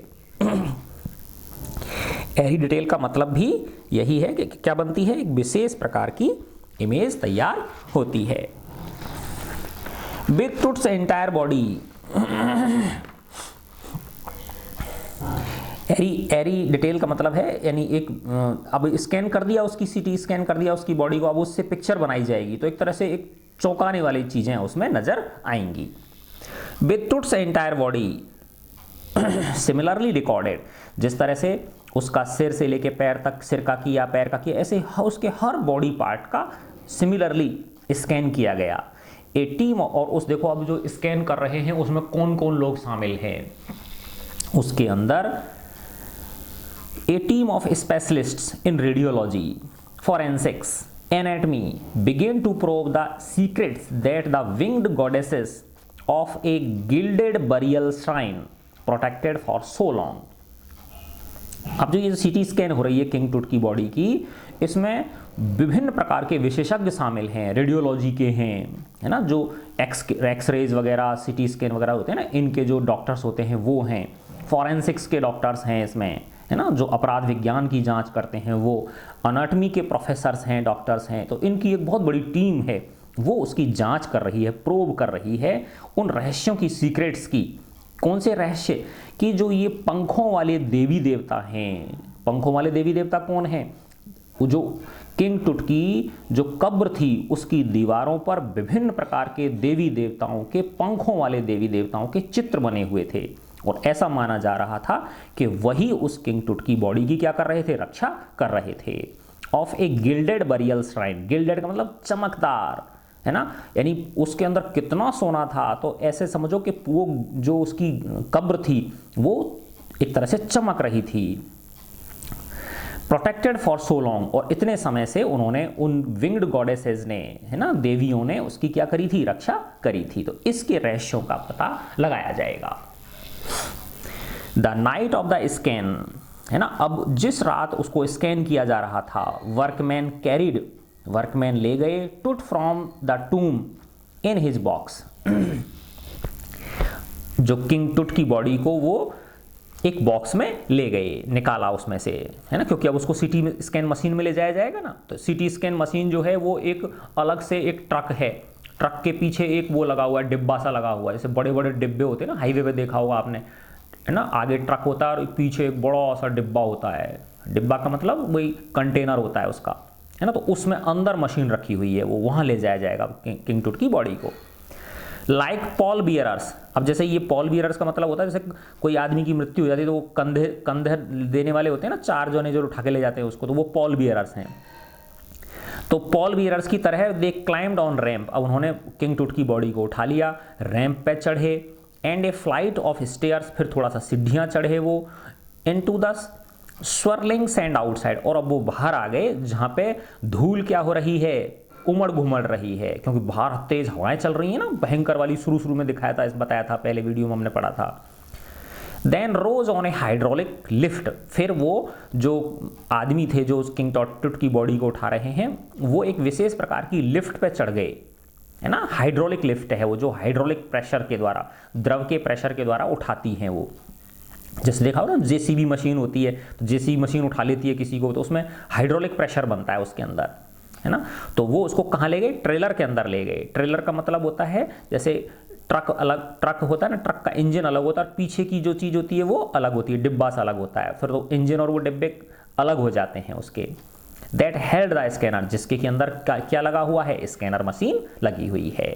एरी डिटेल का मतलब भी यही है कि क्या बनती है? एक विशेष प्रकार की इमेज तैयार होती है। With Tut's entire body, eerie detail का मतलब है यानी एक, अब स्कैन कर दिया उसकी, सीटी स्कैन कर दिया उसकी बॉडी को, अब उससे पिक्चर बनाई जाएगी, तो एक तरह से एक चौंकाने वाली चीज़ें उसमें नज़र आएंगी। With Tut's entire body similarly recorded, जिस तरह से उसका सिर से लेके पैर तक, सिर का किया, पैर का किया, ऐसे उसके हर बॉडी पार्ट का सिमिलरली स्कैन किया गया। ए टीम, और उस देखो अब जो स्कैन कर रहे हैं उसमें कौन कौन लोग शामिल हैं, उसके अंदर a team of specialists in radiology, forensics, anatomy began to probe the secrets that the winged goddesses of a gilded burial shrine protected for so long. अब जो ये सीटी स्कैन हो रही है किंग टूट की बॉडी की, इसमें विभिन्न प्रकार के विशेषज्ञ शामिल हैं, रेडियोलॉजी के हैं, है ना, जो एक्सरेज वगैरह, सीटी स्कैन वगैरह होते हैं ना, इनके जो डॉक्टर्स होते हैं वो हैं, फॉरेंसिक्स के डॉक्टर्स हैं इसमें, है ना, जो अपराध विज्ञान की जांच करते हैं वो, अनाटमी के प्रोफेसर्स हैं, डॉक्टर्स हैं। तो इनकी एक बहुत बड़ी टीम है, वो उसकी जांच कर रही है, प्रोब कर रही है उन रहस्यों की, सीक्रेट्स की। कौन से रहस्य कि जो ये पंखों वाले देवी देवता हैं, पंखों वाले देवी देवता कौन हैं, जो किंग टूट की जो कब्र थी उसकी दीवारों पर विभिन्न प्रकार के देवी देवताओं के, पंखों वाले देवी देवताओं के चित्र बने हुए थे, और ऐसा माना जा रहा था कि वही उस किंग टूट की बॉडी की क्या कर रहे थे, रक्षा कर रहे थे। Of a gilded burial shrine, gilded का मतलब चमकदार, है ना, यानी उसके अंदर कितना सोना था, तो ऐसे समझो कि वो जो उसकी कब्र थी वो एक तरह से चमक रही थी। प्रोटेक्टेड फॉर सो लॉन्ग, और इतने समय से उन्होंने, उन विंग्ड गॉडेसेस ने, है ना, देवियों ने उसकी क्या करी थी, रक्षा करी थी। तो इसके रहस्यों का पता लगाया जाएगा। The night of the scan, है ना, अब जिस रात उसको स्कैन किया जा रहा था, वर्कमैन ले गए टूट from the टूम in his box, जो किंग टूट की बॉडी को वो एक बॉक्स में ले गए, निकाला उसमें से, है ना, क्योंकि अब उसको सीटी स्कैन मशीन में ले जाया जाएगा ना। तो सीटी स्कैन मशीन जो है वो एक अलग से एक ट्रक है, ट्रक के पीछे एक वो लगा हुआ है, डिब्बा सा लगा हुआ है, जैसे बड़े बड़े डिब्बे होते हैं ना, हाईवे पे देखा होगा आपने, है ना, आगे ट्रक होता है और पीछे एक बड़ा सा डिब्बा होता है, डिब्बा का मतलब वही कंटेनर होता है उसका, है ना, तो उसमें अंदर मशीन रखी हुई है, वो वहाँ ले जाया जाएगा किंग टूट की बॉडी को। लाइक पॉल बियरर्स, अब जैसे ये पॉल बियरर्स का मतलब होता है जैसे कोई आदमी की मृत्यु हो जाती है तो वो कंधे देने वाले होते हैं ना, 4 जने जो उठा के ले जाते हैं उसको, तो वो पॉल बियरर्स हैं। तो पॉल बियरर्स की तरह दे क्लाइम्ड ऑन रैंप, अब उन्होंने किंग टूट की बॉडी को उठा लिया, रैंप पे चढ़े, and A flight of stairs, फिर थोड़ा सा सीढ़ियाँ चढ़े वो, into the swirling sand outside, और अब वो बाहर आ गए जहाँ पे धूल क्या हो रही है, उमड़ घुमड़ रही है, क्योंकि बाहर तेज हवाएं चल रही हैं ना, भयंकर वाली, शुरू में दिखाया था, बताया था पहले वीडियो में हमने पढ़ा था। Then rose on a hydraulic lift, फिर वो जो आदमी थे जो किंग टूट की बॉडी को उठा रहे हैं, वो एक विशेष प्रकार की लिफ्ट पे चढ़ गए, है ना, हाइड्रोलिक लिफ्ट है वो, जो हाइड्रोलिक प्रेशर के द्वारा, द्रव के प्रेशर के द्वारा उठाती हैं वो। जैसे देखा हो ना, जेसीबी मशीन होती है, तो जेसीबी मशीन उठा लेती है किसी को, तो उसमें हाइड्रोलिक प्रेशर बनता है उसके अंदर, है ना। तो वो उसको कहाँ ले गए, ट्रेलर के अंदर ले गए। ट्रेलर का मतलब होता है जैसे ट्रक अलग, ट्रक होता है ना, ट्रक का इंजन अलग होता है और पीछे की जो चीज़ होती है वो अलग होती है, डिब्बा सा अलग होता है, फिर तो इंजन और वो डिब्बे अलग हो जाते हैं उसके। दैट हेल्ड द स्कैनर, जिसके के अंदर क्या लगा हुआ है, स्कैनर मशीन लगी हुई है।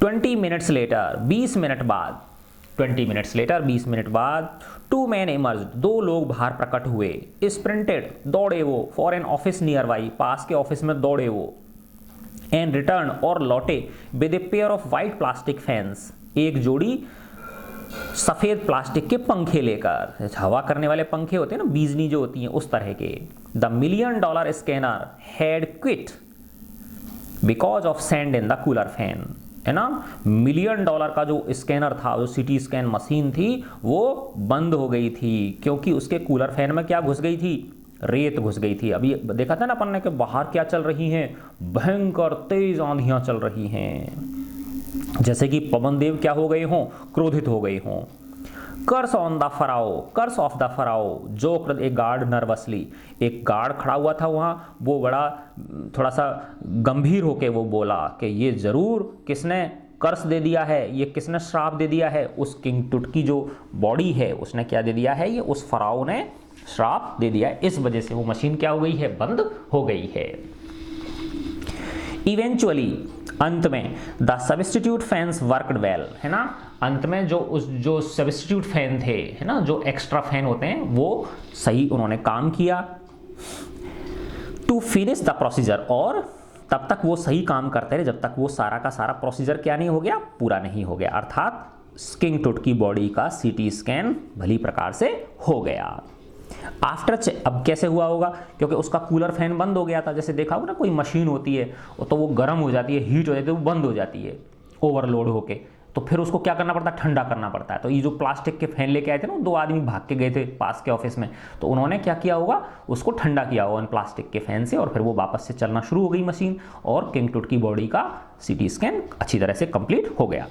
20 मिनट्स लेटर, 20 मिनट बाद, 20 मिनट्स लेटर, 20 मिनट बाद, 2 मैन इमर्ज्ड, 2 लोग बाहर प्रकट हुए, स्प्रिंटेड, दौड़े वो, for an office nearby, पास के ऑफिस में दौड़े वो, एंड रिटर्न, और लौटे, with a pair of white plastic fans, एक जोड़ी सफ़ेद प्लास्टिक के पंखे लेकर, हवा करने वाले पंखे होते हैं ना, बीजनी जो होती हैं उस तरह के। The $1 million scanner had quit because of sand in the cooler fan, है ना, $1 मिलियन का जो स्कैनर था, जो सिटी स्कैन मशीन थी, वो बंद हो गई थी क्योंकि उसके कूलर फैन में क्या घुस गई थी, रेत घुस गई थी। अभी देखा था ना अपन ने कि बाहर क्या चल रही हैं, भयंकर तेज आंधियां चल रही हैं, जैसे कि पवन देव क्या हो गए हों, क्रोधित हो गए हों। Curse on the pharaoh, curse of the pharaoh, joked a guard nervously, एक गार्ड खड़ा हुआ था वहाँ, वो बड़ा थोड़ा सा गंभीर होके वो बोला कि ये ज़रूर किसने कर्स दे दिया है, ये किसने श्राप दे दिया है, उस किंग टूट की जो बॉडी है उसने क्या दे दिया है, ये उस फराओ ने श्राप दे दिया है, इस वजह से वो मशीन क्या हो गई है, बंद हो गई है। इवेंचुअली अंत में the substitute fans worked well, है ना, अंत में जो सब्स्टिट्यूट फैन थे, है ना, जो एक्स्ट्रा फैन होते हैं, वो सही उन्होंने काम किया। टू फिनिश द प्रोसीजर, और तब तक वो सही काम करते रहे जब तक वो सारा का सारा प्रोसीजर क्या नहीं हो गया, पूरा नहीं हो गया, अर्थात किंग टुट की बॉडी का सीटी स्कैन भली प्रकार से हो गया। आफ्टर अब कैसे हुआ होगा, क्योंकि उसका कूलर फैन बंद हो गया था। जैसे देखा होगा ना, कोई मशीन होती है तो वो गर्म हो जाती है, हीट हो जाती है, वो बंद हो जाती है ओवरलोड होके, तो फिर उसको क्या करना पड़ता है, ठंडा करना पड़ता है। तो ये जो प्लास्टिक के फैन लेके आए थे ना, 2 आदमी भाग के गए थे पास के ऑफिस में, तो उन्होंने क्या किया होगा, उसको ठंडा किया होगा प्लास्टिक के फैन से, और फिर वो वापस से चलना शुरू हो गई मशीन, और किंग टुट की बॉडी का सीटी स्कैन अच्छी तरह से कंप्लीट हो गया।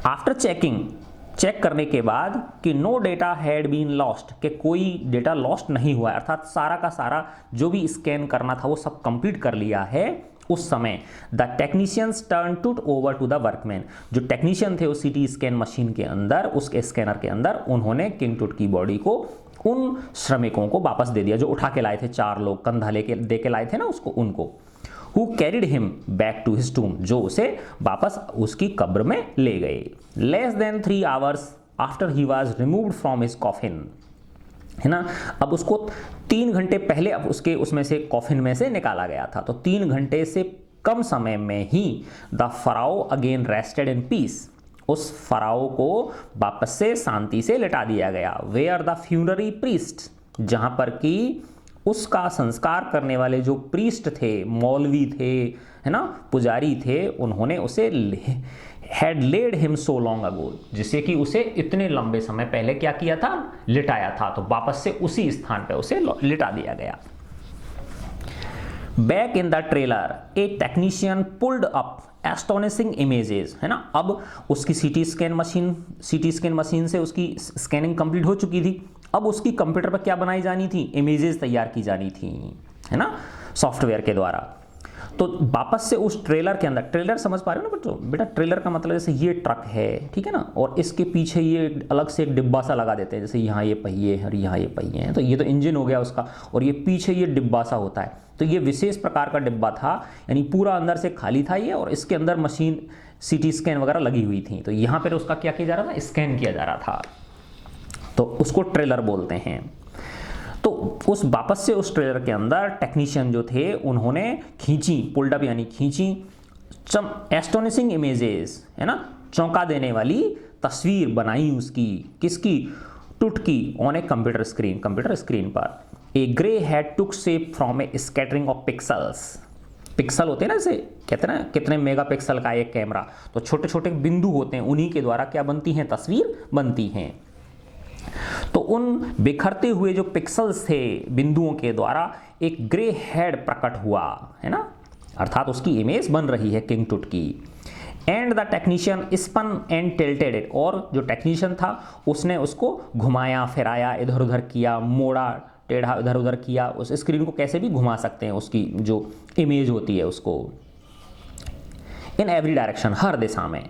आफ्टर चेक करने के बाद कि no data had been lost, कि कोई डेटा लॉस्ट नहीं हुआ है, अर्थात सारा का सारा जो भी स्कैन करना था वो सब कंप्लीट कर लिया है, उस समय द टेक्नीशियंस टर्न टूट ओवर टू द वर्कमैन, जो टेक्नीशियन थे उस सीटी स्कैन मशीन के अंदर, उस स्कैनर के अंदर, उन्होंने किंग टुट की बॉडी को उन श्रमिकों को वापस दे दिया जो उठा के लाए थे, 4 लोग कंधा लेके दे के लाए थे ना उसको, उनको। Who carried him back to his tomb, जो उसे वापस उसकी कब्र में ले गए। Less than 3 hours after he was removed from his coffin, है ना, अब उसको 3 घंटे पहले अब उसमें से कॉफिन में से निकाला गया था, तो 3 घंटे से कम समय में ही the pharaoh again rested in peace, उस फराओ को वापस से शांति से लिटा दिया गया। वेयर द फ्यूनरी प्रीस्ट, जहां पर कि उसका संस्कार करने वाले जो प्रीस्ट थे, मौलवी थे, है ना, पुजारी थे, उन्होंने उसे had laid him so long ago, जिससे कि उसे इतने लंबे समय पहले क्या किया था, लिटाया था, तो वापस से उसी स्थान पे उसे लिटा दिया गया। Back in the trailer A technician pulled up astonishing images, है ना, अब उसकी सीटी स्कैन मशीन से उसकी स्कैनिंग कंप्लीट हो चुकी थी, अब उसकी कंप्यूटर पर क्या बनाई जानी थी, इमेजेस तैयार की जानी थी, है ना, सॉफ्टवेयर के द्वारा। तो वापस से उस ट्रेलर के अंदर, ट्रेलर समझ पा रहे हो ना बच्चों, बेटा ट्रेलर का मतलब जैसे ये ट्रक है, ठीक है ना, और इसके पीछे ये अलग से एक डिब्बा सा लगा देते हैं, जैसे यहाँ ये पहिए हैं और यहाँ ये पहिए हैं, तो ये तो इंजन हो गया उसका, और ये पीछे ये डिब्बा सा होता है, तो ये विशेष प्रकार का डिब्बा था, यानी पूरा अंदर से खाली था ये, और इसके अंदर मशीन सीटी स्कैन वगैरह लगी हुई थी, तो यहाँ पर उसका क्या किया जा रहा था, स्कैन किया जा रहा था, तो उसको ट्रेलर बोलते हैं। तो उस वापस से उस ट्रेलर के अंदर टेक्नीशियन जो थे उन्होंने खींची, पुल्ड अप यानी खींची, एस्टोनिशिंग इमेजेस, है ना, चौंका देने वाली तस्वीर बनाई उसकी, किसकी, टुट की, ऑन ए कंप्यूटर स्क्रीन पर। A grey head took shape from a scattering of pixels, pixel होते हैं ना, जैसे कहते हैं ना कितने मेगापिक्सल का एक कैमरा, तो छोटे छोटे बिंदु होते हैं, उन्हीं के द्वारा क्या बनती हैं, तस्वीर बनती हैं। तो उन बिखरते हुए जो पिक्सल्स थे बिंदुओं के द्वारा एक ग्रे हेड प्रकट हुआ, है ना, अर्थात उसकी इमेज बन रही है किंग टुट की। And the technician spun and tilted it, और जो टेक्नीशियन था उसने उसको घुमाया फिराया, इधर उधर किया, मोड़ा टेढ़ा इधर उधर किया, उस स्क्रीन को कैसे भी घुमा सकते हैं, उसकी जो इमेज होती है उसको, इन एवरी डायरेक्शन, हर दिशा में।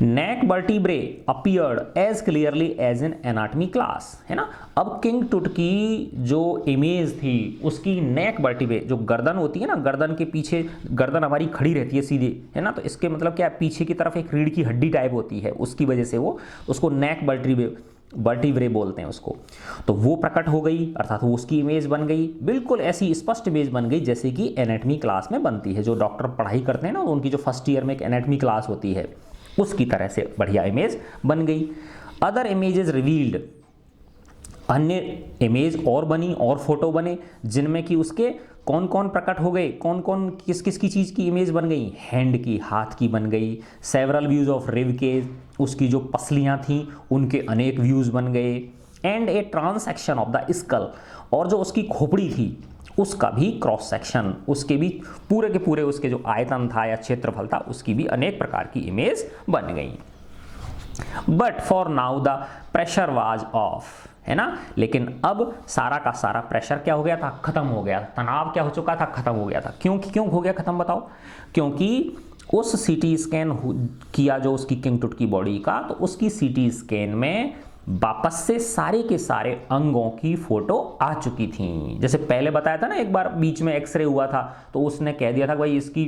Neck vertebrae appeared as clearly as in anatomy class, है ना, अब किंग टुट की जो इमेज थी उसकी नेक वर्टिब्रे, जो गर्दन होती है ना, गर्दन के पीछे, गर्दन हमारी खड़ी रहती है सीधी, है ना, तो इसके मतलब क्या, पीछे की तरफ एक रीढ़ की हड्डी टाइप होती है, उसकी वजह से वो उसको नेक वर्टिब्रे बोलते हैं उसको, तो वो प्रकट हो गई, अर्थात वो उसकी इमेज बन गई, बिल्कुल ऐसी स्पष्ट इमेज बन गई जैसे कि एनाटमी क्लास में बनती है, जो डॉक्टर पढ़ाई करते हैं ना, उनकी जो फर्स्ट ईयर में एक एनाटमी क्लास होती है, उसकी तरह से बढ़िया इमेज बन गई। अदर इमेजेस रिवील्ड, अन्य इमेज और बनी और फोटो बने, जिनमें कि उसके कौन कौन प्रकट हो गए, कौन कौन किस किस की चीज़ की इमेज बन गई, हैंड की, हाथ की बन गई, सेवरल व्यूज ऑफ रिब के, उसकी जो पसलियाँ थीं उनके अनेक व्यूज़ बन गए, and a transection of the skull, और जो उसकी खोपड़ी थी उसका भी क्रॉस सेक्शन, उसके भी पूरे के पूरे उसके जो आयतन था या क्षेत्रफल था उसकी भी अनेक प्रकार की इमेज बन गई। But for now the pressure was of, है ना, लेकिन अब सारा का सारा प्रेशर क्या हो गया था, खत्म हो गया, तनाव क्या हो चुका था, खत्म हो गया था। क्यों हो गया खत्म, बताओ, क्योंकि उस सीटी स्कैन किया जो उसकी किंग टुट की बॉडी का, तो उसकी सीटी स्कैन में वापस से सारे के सारे अंगों की फोटो आ चुकी थी। जैसे पहले बताया था ना, एक बार बीच में एक्सरे हुआ था तो उसने कह दिया था भाई इसकी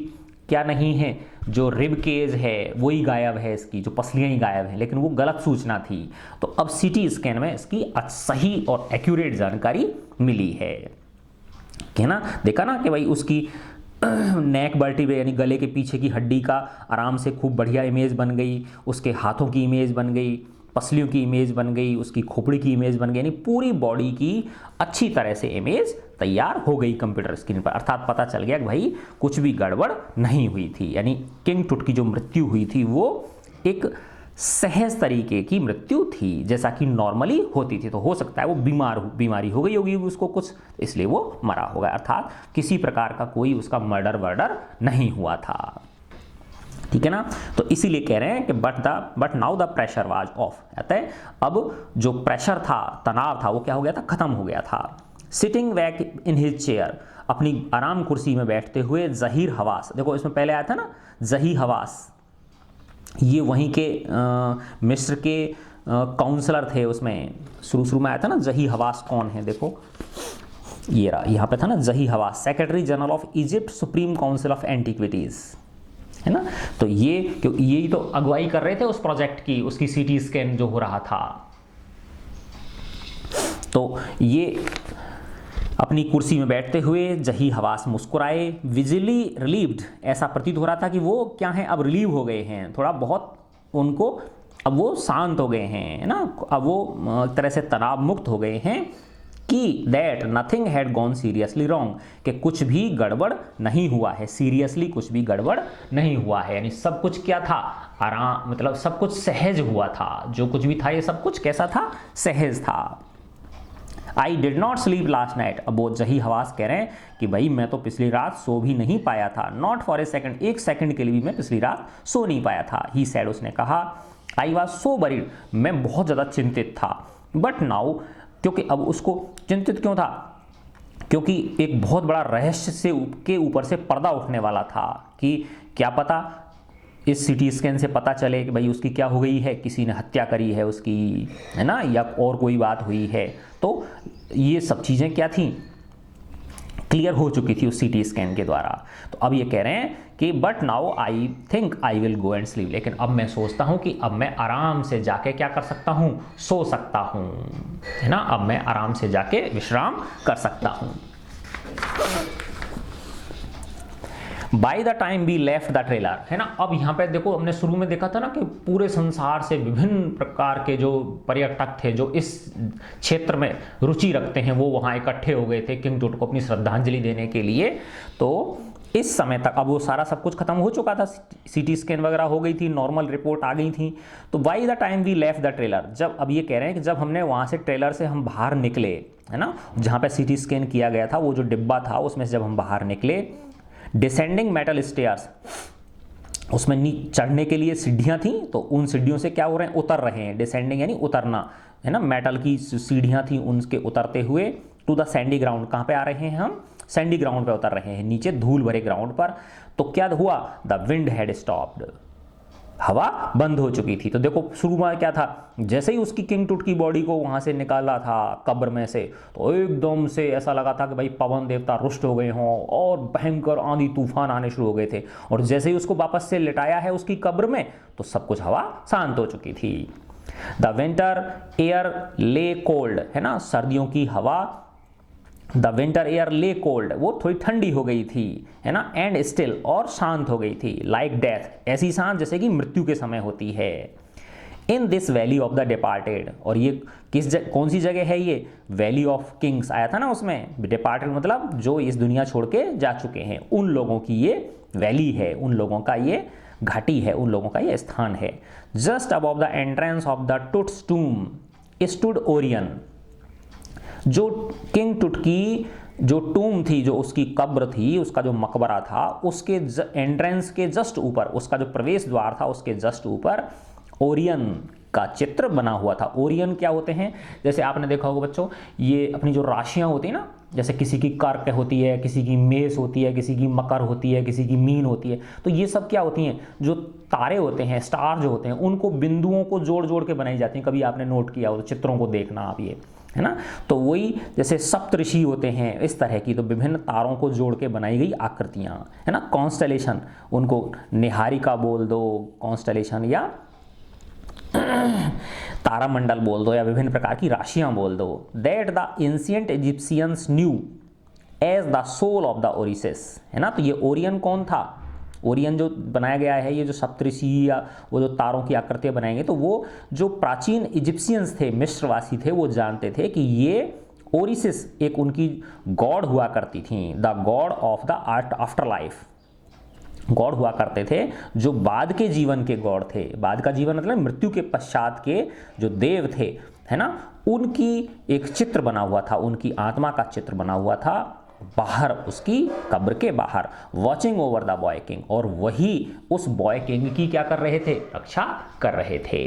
क्या नहीं है, जो रिब केज है वही गायब है, इसकी जो पसलियां ही गायब है, लेकिन वो गलत सूचना थी। तो अब सीटी स्कैन में इसकी सही और एक्यूरेट जानकारी मिली है ना। देखा ना कि भाई उसकी नेक वर्टिब्रे यानी गले के पीछे की हड्डी का आराम से खूब बढ़िया इमेज बन गई, उसके हाथों की इमेज बन गई, पसलियों की इमेज बन गई, उसकी खोपड़ी की इमेज बन गई, यानी पूरी बॉडी की अच्छी तरह से इमेज तैयार हो गई कंप्यूटर स्क्रीन पर। अर्थात पता चल गया कि भाई कुछ भी गड़बड़ नहीं हुई थी, यानी किंग टुट की जो मृत्यु हुई थी वो एक सहज तरीके की मृत्यु थी, जैसा कि नॉर्मली होती थी। तो हो सकता है वो बीमारी हो गई होगी उसको कुछ, इसलिए वो मरा होगा। अर्थात किसी प्रकार का कोई उसका मर्डर नहीं हुआ था, ठीक है ना। तो इसीलिए कह रहे हैं कि but now the pressure was of, अतः अब जो प्रेशर था, तनाव था, वो क्या हो गया था, खत्म हो गया था। Sitting back in his chair, अपनी आराम कुर्सी में बैठते हुए ज़हीर हवास, देखो इसमें पहले आया था ना ज़ही हवास, ये वहीं के मिस्र के काउंसलर थे, उसमें शुरू में आया था ना ज़ही हवास कौन है, देखो ये रहा, यहाँ पे था ना Zahi Hawass, secretary general of Egypt, Supreme Council of Antiquities, है ना। तो यही तो अगुवाई कर रहे थे उस प्रोजेक्ट की, उसकी सीटी स्कैन जो हो रहा था। तो ये अपनी कुर्सी में बैठते हुए ज़ही हवास मुस्कुराए, विजिली रिलीव्ड, ऐसा प्रतीत हो रहा था कि वो क्या है, अब रिलीव हो गए हैं थोड़ा बहुत, उनको अब वो शांत हो गए हैं, है ना, अब वो एक तरह से तनाव मुक्त हो गए हैं कि that nothing had gone seriously wrong, कि कुछ भी गड़बड़ नहीं हुआ है, सीरियसली कुछ भी गड़बड़ नहीं हुआ है, यानी सब कुछ क्या था, आराम, मतलब सब कुछ सहज हुआ था, जो कुछ भी था ये सब कुछ कैसा था, सहज था। I did not sleep last night, अब वो ज़ही हवास कह रहे हैं कि भाई मैं तो पिछली रात सो भी नहीं पाया था, नॉट फॉर ए सेकंड, एक सेकंड के लिए भी मैं पिछली रात सो नहीं पाया था। ही सैड, उसने कहा, आई वॉज सो वरीड, मैं बहुत ज़्यादा चिंतित था, बट नाउ, क्योंकि अब उसको चिंतित क्यों था, क्योंकि एक बहुत बड़ा रहस्य से के ऊपर से पर्दा उठने वाला था कि क्या पता इस सीटी स्कैन से पता चले कि भाई उसकी क्या हो गई है, किसी ने हत्या करी है उसकी, है ना, या और कोई बात हुई है। तो ये सब चीज़ें क्या थी, क्लियर हो चुकी थी उस सीटी स्कैन के द्वारा। तो अब ये कह रहे हैं कि but now I think I will go and sleep, लेकिन अब मैं सोचता हूँ कि अब मैं आराम से जाके क्या कर सकता हूँ, सो सकता हूँ, है ना, अब मैं आराम से जाके विश्राम कर सकता हूँ। By the time we left the trailer, है ना। अब यहाँ पे देखो हमने शुरू में देखा था ना कि पूरे संसार से विभिन्न प्रकार के जो पर्यटक थे जो इस क्षेत्र में रुचि रखते हैं वो वहाँ इकट्ठे हो गए थे किंग टुट को अपनी श्रद्धांजलि देने के लिए। तो इस समय तक अब वो सारा सब कुछ खत्म हो चुका था, सीटी स्कैन वगैरह हो गई थी, नॉर्मल रिपोर्ट आ गई थी। तो by the time we left the trailer, जब अब ये कह रहे हैं कि जब हमने वहाँ से ट्रेलर से हम बाहर निकले, है ना, जहाँ पे सीटी स्कैन किया गया था वो जो डिब्बा था उसमें से जब हम बाहर निकले, डिसेंडिंग मेटल स्टेयर्स, उसमें चढ़ने के लिए सीढ़ियाँ थी, तो उन सीढ़ियों से क्या हो रहे हैं, उतर रहे हैं, डिसेंडिंग यानी उतरना, है ना, मेटल की सीढ़ियाँ थी उनके उतरते हुए, टू द सैंडी ग्राउंड, कहाँ पे आ रहे हैं हम, सैंडी ग्राउंड पे उतर रहे हैं, नीचे धूल भरे ग्राउंड पर। तो क्या हुआ, द विंड हैड स्टॉप्ड, हवा बंद हो चुकी थी। तो देखो शुरू में क्या था, जैसे ही उसकी किंग टुट की बॉडी को वहां से निकाला था कब्र में से, तो एकदम से ऐसा लगा था कि भाई पवन देवता रुष्ट हो गए हों और भयंकर आंधी तूफान आने शुरू हो गए थे, और जैसे ही उसको वापस से लिटाया है उसकी कब्र में तो सब कुछ हवा शांत हो चुकी थी। द विंटर एयर ले कोल्ड, है ना, सर्दियों की हवा, द विंटर एयर ले कोल्ड, वो थोड़ी ठंडी हो गई थी, है ना, एंड स्टिल, और शांत हो गई थी, लाइक डेथ, ऐसी शांत जैसे कि मृत्यु के समय होती है। In this valley of the departed, और ये कौन सी जगह है, ये वैली ऑफ किंग्स आया था ना उसमें, डिपार्टेड मतलब जो इस दुनिया छोड़ के जा चुके हैं, उन लोगों की ये वैली है, उन लोगों का ये घाटी है, उन लोगों का ये स्थान है। Just above the entrance of the Tut's tomb stood Orion, जो किंग टुट की जो टूम थी, जो उसकी कब्र थी, उसका जो मकबरा था, उसके एंट्रेंस के जस्ट ऊपर, उसका जो प्रवेश द्वार था उसके जस्ट ऊपर ओरियन का चित्र बना हुआ था। ओरियन क्या होते हैं, जैसे आपने देखा होगा बच्चों, ये अपनी जो राशियां होती हैं ना, जैसे किसी की कर्क होती है, किसी की मेष होती है, किसी की मकर होती है, किसी की मीन होती है। तो ये सब क्या होती हैं, जो तारे होते हैं, स्टार जो होते हैं, उनको बिंदुओं को जोड़ जोड़ के बनाई जाती हैं। कभी आपने नोट किया हो तो चित्रों को देखना आप, ये है ना। तो वही जैसे सप्तऋषि होते हैं इस तरह की, तो विभिन्न तारों को जोड़ के बनाई गई आकृतियां, है ना। कॉन्स्टेलेशन, उनको निहारिका बोल दो, कॉन्स्टेलेशन या तारामंडल बोल दो, या विभिन्न प्रकार की राशियां बोल दो। That the ancient Egyptians knew as the soul of the Osiris, है ना। तो ये ओरियन कौन था, ओरियन जो बनाया गया है, ये जो सप्तऋषि या वो जो तारों की आकृतियां बनाई गई, तो वो जो प्राचीन इजिप्शियंस थे, मिस्रवासी थे, वो जानते थे कि ये ओरिसिस एक उनकी गॉड हुआ करती थी, the God of the after life, God हुआ करते थे, जो बाद के जीवन के गॉड थे। बाद का जीवन मतलब मृत्यु के पश्चात के जो देव थे, है ना, उनकी एक चित्र बना हुआ था, उनकी आत्मा का चित्र बना हुआ था बाहर, उसकी कब्र के बाहर, watching over the boy king, और वही उस बॉय किंग की क्या कर रहे थे, रक्षा कर रहे थे,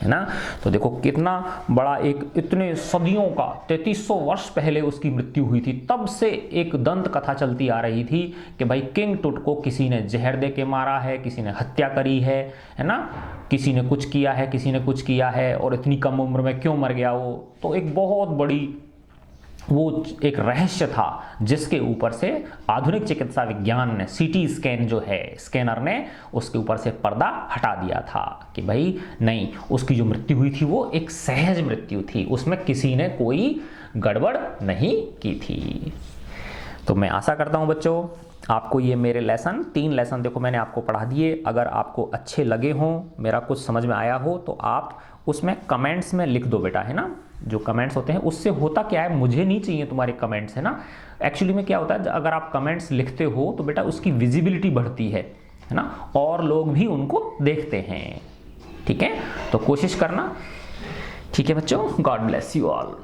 है ना। तो देखो कितना बड़ा एक, इतने सदियों का, 3300 वर्ष पहले उसकी मृत्यु हुई थी, तब से एक दंत कथा चलती आ रही थी कि भाई किंग टुट को किसी ने जहर दे के मारा है, किसी ने हत्या करी है ना, किसी ने कुछ किया है, किसी ने कुछ किया है, और इतनी कम उम्र में क्यों मर गया वो। तो एक बहुत बड़ी वो एक रहस्य था, जिसके ऊपर से आधुनिक चिकित्सा विज्ञान ने, सीटी स्कैन जो है, स्कैनर ने उसके ऊपर से पर्दा हटा दिया था कि भाई नहीं, उसकी जो मृत्यु हुई थी वो एक सहज मृत्यु थी, उसमें किसी ने कोई गड़बड़ नहीं की थी। तो मैं आशा करता हूं बच्चों आपको ये मेरे लेसन, 3 लेसन देखो मैंने आपको पढ़ा दिए, अगर आपको अच्छे लगे हों, मेरा कुछ समझ में आया हो, तो आप उसमें कमेंट्स में लिख दो बेटा, है ना। जो कमेंट्स होते हैं उससे होता क्या है, मुझे नहीं चाहिए तुम्हारे कमेंट्स, है ना। एक्चुअली में क्या होता है, अगर आप कमेंट्स लिखते हो तो बेटा उसकी विजिबिलिटी बढ़ती है ना, और लोग भी उनको देखते हैं, ठीक है। तो कोशिश करना, ठीक है बच्चों। God bless you all.